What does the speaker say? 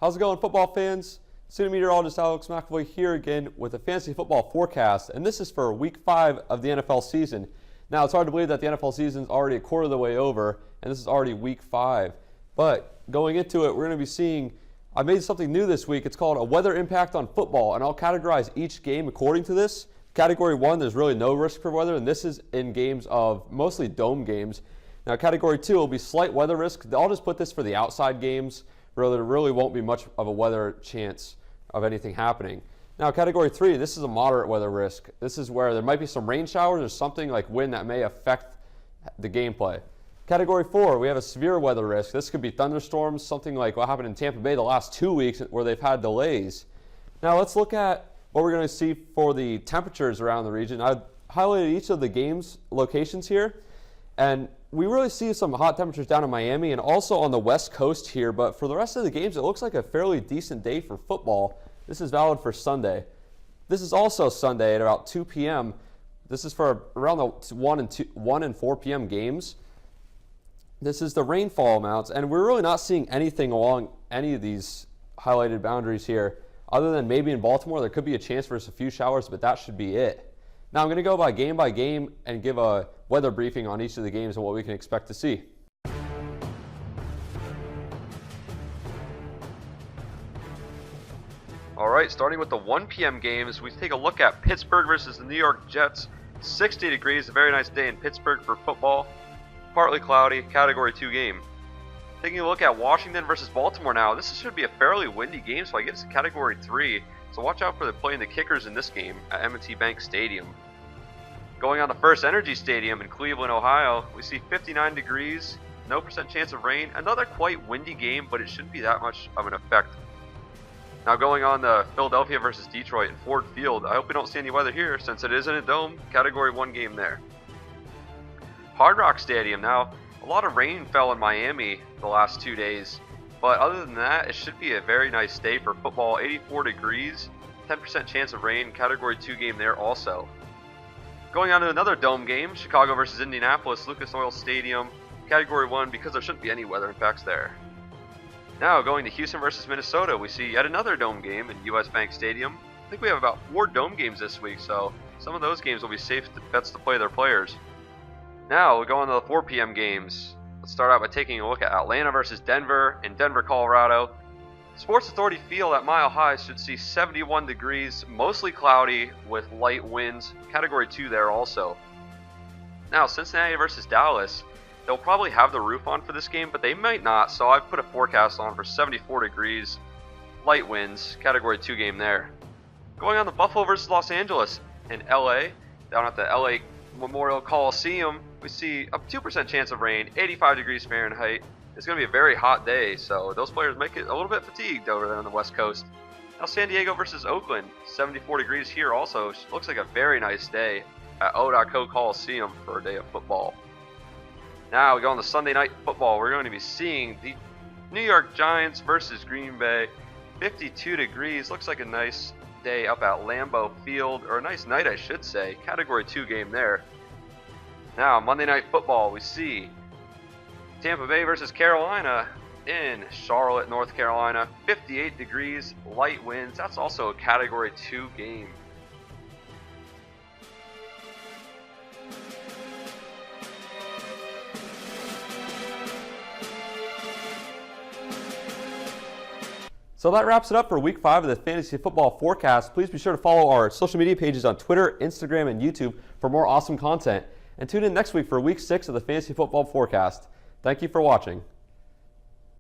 How's it going, football fans? Student Meteorologist Alex McAvoy here again with a fantasy football forecast, and this is for week 5 of the NFL season. Now, it's hard to believe that the NFL season is already a quarter of the way over, and this is already week 5. But going into it, we're going to be seeing, I made something new this week. It's called a weather impact on football, and I'll categorize each game according to this. Category 1, there's really no risk for weather, and this is in games of mostly dome games. Now, Category 2 will be slight weather risk. I'll just put this for the outside games. There really won't be much of a weather chance of anything happening. Now, Category 3, this is a moderate weather risk. This is where there might be some rain showers or something like wind that may affect the gameplay. Category 4, we have a severe weather risk. This could be thunderstorms, something like what happened in Tampa Bay the last 2 weeks where they've had delays. Now, let's look at what we're going to see for the temperatures around the region. I highlighted each of the games locations here, and we really see some hot temperatures down in Miami and also on the West Coast here, but for the rest of the games, it looks like a fairly decent day for football. This is valid for Sunday. This is also Sunday at about 2 p.m. This is for around the 1 and 4 p.m. games. This is the rainfall amounts, and we're really not seeing anything along any of these highlighted boundaries here, other than maybe in Baltimore. There could be a chance for a few showers, but that should be it. Now, I'm going to go by game and give a weather briefing on each of the games and what we can expect to see. All right, starting with the 1 p.m. games, we take a look at Pittsburgh versus the New York Jets. 60 degrees, a very nice day in Pittsburgh for football. Partly cloudy, Category 2 game. Taking a look at Washington versus Baltimore now, this should be a fairly windy game, so I give this a Category 3. So watch out for playing the kickers in this game at M&T Bank Stadium. Going on to First Energy Stadium in Cleveland, Ohio, we see 59 degrees, no % chance of rain. Another quite windy game, but it shouldn't be that much of an effect. Now going on to Philadelphia versus Detroit in Ford Field, I hope we don't see any weather here since it is in a dome. Category 1 game there. Hard Rock Stadium, now a lot of rain fell in Miami the last 2 days. But other than that, it should be a very nice day for football. 84 degrees, 10% chance of rain, Category 2 game there also. Going on to another dome game, Chicago versus Indianapolis, Lucas Oil Stadium, Category 1 because there shouldn't be any weather impacts there. Now going to Houston versus Minnesota, we see yet another dome game in US Bank Stadium. I think we have about 4 dome games this week, so some of those games will be safe bets to play their players. Now we'll go on to the 4 p.m. games. Let's start out by taking a look at Atlanta versus Denver in Denver, Colorado. Sports Authority Field at Mile High should see 71 degrees, mostly cloudy with light winds. Category 2 there also. Now Cincinnati versus Dallas. They'll probably have the roof on for this game, but they might not, so I've put a forecast on for 74 degrees, light winds, Category 2 game there. Going on to Buffalo versus Los Angeles in LA, down at the LA Memorial Coliseum, we see a 2% chance of rain, 85 degrees Fahrenheit. It's going to be a very hot day, so those players might get a little bit fatigued over there on the West Coast. Now San Diego versus Oakland, 74 degrees here also. Looks like a very nice day at O.Co Coliseum for a day of football. Now we go on to Sunday night football. We're going to be seeing the New York Giants versus Green Bay. 52 degrees, looks like a nice day up at Lambeau Field, or a nice night I should say. Category 2 game there. Now Monday night football, we see Tampa Bay versus Carolina in Charlotte, North Carolina. 58 degrees, light winds. That's also a Category 2 game. So that wraps it up for week 5 of the Fantasy Football Forecast. Please be sure to follow our social media pages on Twitter, Instagram, and YouTube for more awesome content. And tune in next week for week 6 of the Fantasy Football Forecast. Thank you for watching.